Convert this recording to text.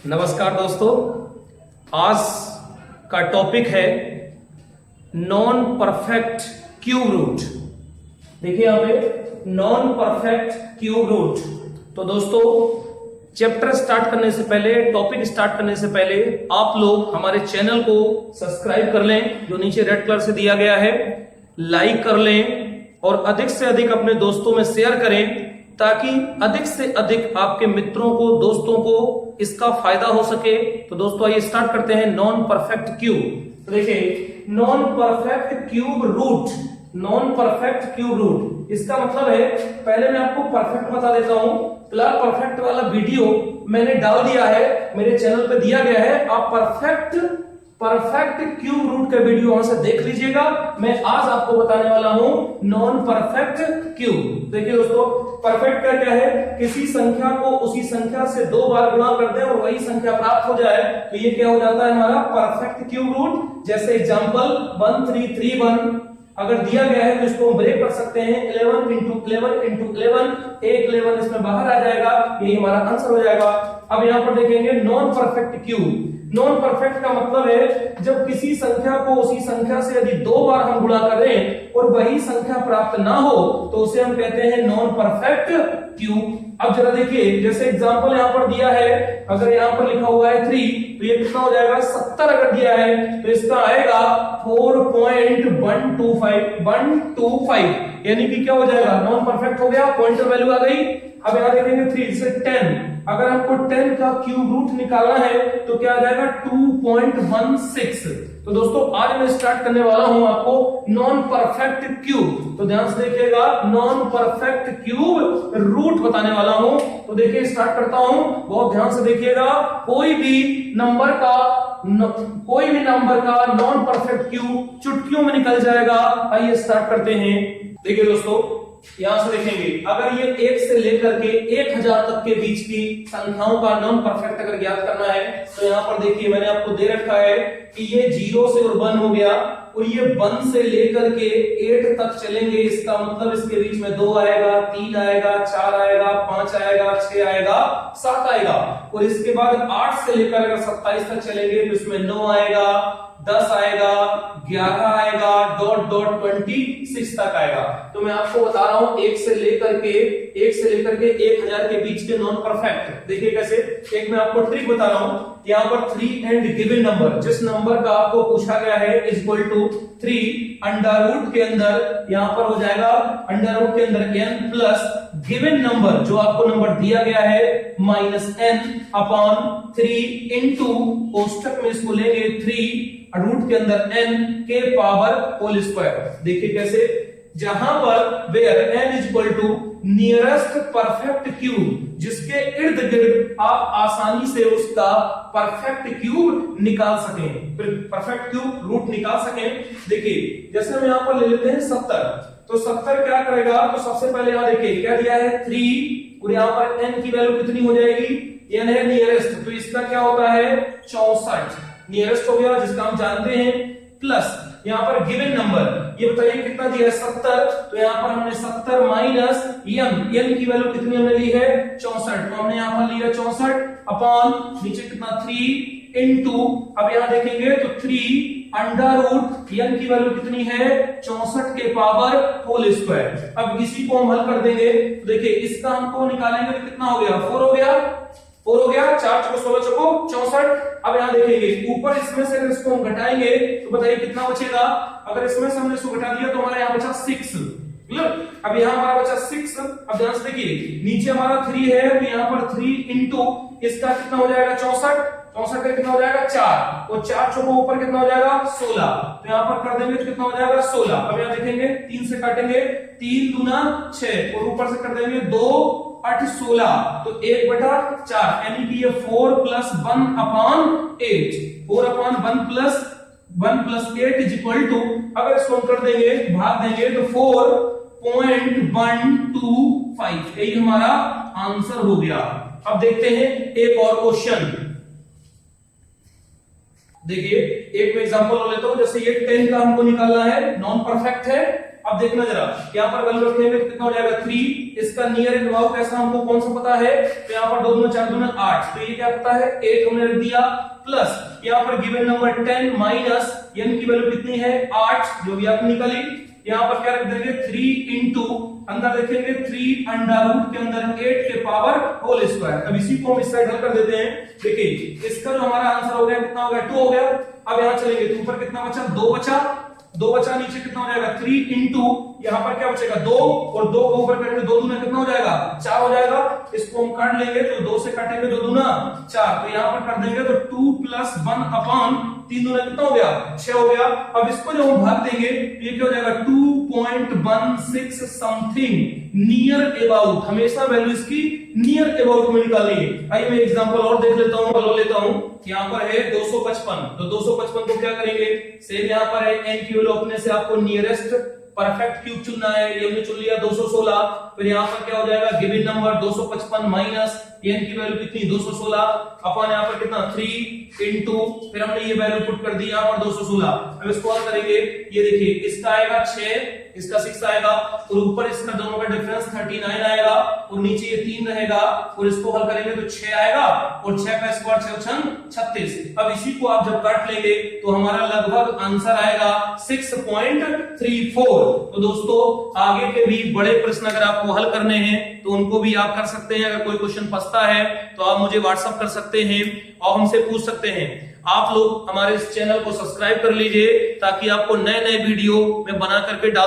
नमस्कार दोस्तों, आज का टॉपिक है नॉन परफेक्ट क्यूब रूट। देखिए यहां पे नॉन परफेक्ट क्यूब रूट। तो दोस्तों चैप्टर स्टार्ट करने से पहले, टॉपिक स्टार्ट करने से पहले आप लोग हमारे चैनल को सब्सक्राइब कर लें, जो नीचे रेड कलर से दिया गया है, लाइक कर लें और अधिक से अधिक अपने दोस्तों में शेयर करें, ताकि अधिक से अधिक आपके मित्रों को, दोस्तों को इसका फायदा हो सके। तो दोस्तों आइए स्टार्ट करते हैं नॉन परफेक्ट क्यूब। तो देखिए non perfect cube root, non perfect cube root इसका मतलब है, पहले मैं आपको परफेक्ट बता देता हूं। फिलहाल परफेक्ट वाला वीडियो मैंने डाल दिया है, मेरे चैनल पे दिया गया है, आप परफेक्ट क्यूब रूट का वीडियो वहां से देख लीजिएगा। मैं आज आपको बताने वाला हूं नॉन परफेक्ट क्यूब। देखिए दोस्तों, परफेक्ट का क्या है, किसी संख्या को उसी संख्या से 2 बार गुणा कर दें और वही संख्या प्राप्त हो जाए, तो ये क्या हो जाता है हमारा परफेक्ट क्यूब रूट। जैसे एग्जांपल 1331 अगर दिया गया है तो इसको हम ब्रेक कर सकते हैं, 11 इंटू 11 इंटू 11, एक 11 इसमें बाहर आ जाएगा, यही हमारा आंसर हो जाएगा। अब यहां पर देखेंगे non perfect cube. Non perfect का मतलब है जब किसी संख्या को उसी संख्या से यदि 2 बार हम गुणा करें और वही संख्या प्राप्त ना हो, तो उसे हम कहते हैं नॉन परफेक्ट क्यूब। अब जरा देखिए, जैसे एग्जांपल यहां पर दिया है, अगर यहां पर लिखा हुआ है 3, तो ये कितना हो जाएगा, 70 अगर दिया है तो इसका आएगा 4.125, यानी कि क्या हो जाएगा, नॉन परफेक्ट हो गया, पॉइंटर वैल्यू आ गई। अब यहां देखेंगे 3 से 10, अगर हमको 10 का क्यूब रूट निकालना है तो क्या आ जाएगा 2.16। तो दोस्तों आज मैं स्टार्ट करने वाला हूं आपको नॉन परफेक्ट क्यूब। तो ध्यान से देखिएगा, नॉन परफेक्ट क्यूब रूट बताने वाला हूं। तो देखिए स्टार्ट करता हूं, बहुत ध्यान से देखिएगा। कोई भी नंबर का नॉन परफेक्ट क्यूब चुटकियों में निकल जाएगा। आइए स्टार्ट करते हैं। देखिए दोस्तों, यहां से देखेंगे, अगर ये 1 से लेकर के 1000 तक के बीच की संख्याओं का नॉन परफेक्ट अगर ज्ञात करना है, तो यहां पर देखिए मैंने आपको दे रखा है कि ये 0 से और 1 हो गया, और ये 1 से लेकर के 8 तक चलेंगे। इसका मतलब इसके बीच में 2 आएगा, 3 आएगा, 4 आएगा, 5 आएगा, 6 आएगा, 7 आएगा, और इसके बाद 8 से लेकर अगर 27 तक चलेंगे तो इसमें 9 आएगा, 10 आएगा, 11 आएगा, डॉट डॉट 26 तक आएगा। तो मैं आपको बता रहा हूं 1 से लेकर के 1000 के बीच के नॉन परफेक्ट। देखिए कैसे, एक मैं आपको ट्रिक बता रहा हूं। यहां पर 3 एंड गिवन नंबर, जिस नंबर का आपको पूछा गया है is equal to 3, under root के अंदर यहां पर हो जाएगा अंडर रूट के अंदर n प्लस गिवन नंबर जो आपको नंबर दिया गया है माइनस n अपॉन 3 इंटू कोष्टक में इसको लेंगे 3 रूट के अंदर n के पावर होल स्क्वायर। देखिए कैसे, जहां पर where n is equal to nearest perfect cube, जिसके इर्द गिर्द आप आसानी से उसका परफेक्ट क्यूब निकाल सकें, परफेक्ट क्यूब रूट निकाल सकें। देखिए जैसे हम यहां पर ले लेते हैं 70, तो 70 क्या करेगा, तो सबसे पहले यहां देखिए क्या दिया है 3, और यहां पर n की वैल्यू कितनी हो जाएगी, n है नियरेस्ट, तो इसका क्या होता है 64, नियरेस्ट हो गया जिसका हम जानते हैं, प्लस यहां पर गिवन नंबर, ये बताइए कितना दिया है 70, तो यहां पर हमने 70 माइनस n की वैल्यू कितनी हमने ली है 64, तो हमने यहां पर लिया 64 अपॉन नीचे कितना 3 इंटू, अब यहां देखेंगे तो 3 अंडर रूट n की वैल्यू कितनी है 64 के पावर होल स्क्वायर। अब इसी को हम हल कर देंगे, तो देखिए इसका हमको निकालेंगे तो कितना हो गया 4 हो गया, 4 चौको 16 चौको 64। अब यहां देखेंगे ऊपर इसमें से अगर इसको हम घटाएंगे तो बताइए कितना बचेगा, अगर इसमें से हमने इसको घटा दिया तो हमारा यहां बचा 6। अब यहां हमारा बचा 6। अब ध्यान से देखिए, नीचे हमारा 3 है, तो यहां पर 3 इंटू इसका कितना हो जाएगा 64, 64 का कितना हो जाएगा 4, और 4 चौको ऊपर कितना हो जाएगा 16, तो यहां पर कर देंगे तो कितना हो जाएगा 16। अब यहां देखेंगे 3 से काटेंगे, 3 दूना 6, और ऊपर से कर देंगे 2 8 16, तो 1/4, यानी कि ये 4 plus 1 upon 8, 4 upon 1 plus 8 is equal to, अगर इसको हम कर देंगे भाग देंगे तो 4.125, यही हमारा आंसर हो गया। अब देखते हैं एक और क्वेश्चन। देखिए एक मैं एग्जांपल ले लेता हूं, जैसे ये 10 का हमको निकालना है, नॉन परफेक्ट है, अब देखना जरा, यहाँ पर वैल्यू रखेंगे तो कितना हो जाएगा 3, इसका नियर एंड अबाउट कैसा हमको कौन सा पता है, तो यहाँ पर 2 दूना 4 दूना 8, तो ये क्या पता है 8 हमने रख दिया, प्लस यहाँ पर गिवन नंबर 10 माइनस n की वैल्यू कितनी है 8, जो भी आप निकाली, यहाँ पर क्या रख देंगे 3 इंटू अंदर देखेंगे 3 अंडर रूट के अंदर 8 के पावर होल स्क्वायर। अब इसी को हम इस साइड हल कर देते हैं। देखिए इसका जो हमारा आंसर हो गया कितना हो गया 2 हो गया। अब यहाँ चलेंगे तो ऊपर कितना बचा 2 बचा, नीचे कितना हो जाएगा 3 इंटू यहाँ पर क्या बचेगा 2, और 2 को ऊपर करेंगे 2 दूना कितना हो जाएगा 4 हो जाएगा। इसको हम काट लेंगे तो 2 से काटेंगे 2 दूना 4, तो यहाँ पर कर देंगे तो 2 प्लस 1 अपॉन 3 दूना कितना हो गया 6 हो गया। अब इसको जब हम भाग देंगे तो ये क्या हो जाएगा 2.16 समथिंग नियर अबाउट, हमेशा वैल्यू इसकी नियर अबाउट में निकालनी है। आइए मैं एग्जांपल और देख लेता हूं, यहाँ पर है 255, तो 255 को क्या करेंगे सेम यहाँ पर है n की वैल्यू अपने से आपको नियरेस्ट परफेक्ट क्यूब चुनना है, ये हमने चुन लिया 216, फिर यहाँ पर क्या हो जाएगा गिवन नंबर 255 माइनस n की वैल्यू कितनी 216 अपन यहाँ पर कितना 3 इंटू फिर हमने ये वैल्यू पुट कर दी यहाँ पर 216। अब इसको हल करेंगे, ये देखिए इसका आएगा 6, इसका 6 आएगा, और ऊपर इसका दोनों का डिफरेंस 39 आएगा, और नीचे ये 3 रहेगा, और इसको हल करेंगे तो 6 आएगा, और 6 का स्क्वायर 6 36। अब इसी को आप जब काट लेंगे तो हमारा लगभग आंसर आएगा 6.34। तो दोस्तों आगे के भी बड़े प्रश्न अगर आपको हल करने हैं तो उनको भी आप कर सकते हैं। अगर कोई क्वेश्चन फंसता है तो आप मुझे व्हाट्सएप कर सकते हैं और हमसे पूछ सकते हैं। आप लोग हमारे इस चैनल को सब्सक्राइब कर लीजिए ताकि आपको नए नए वीडियो में बना करके डाल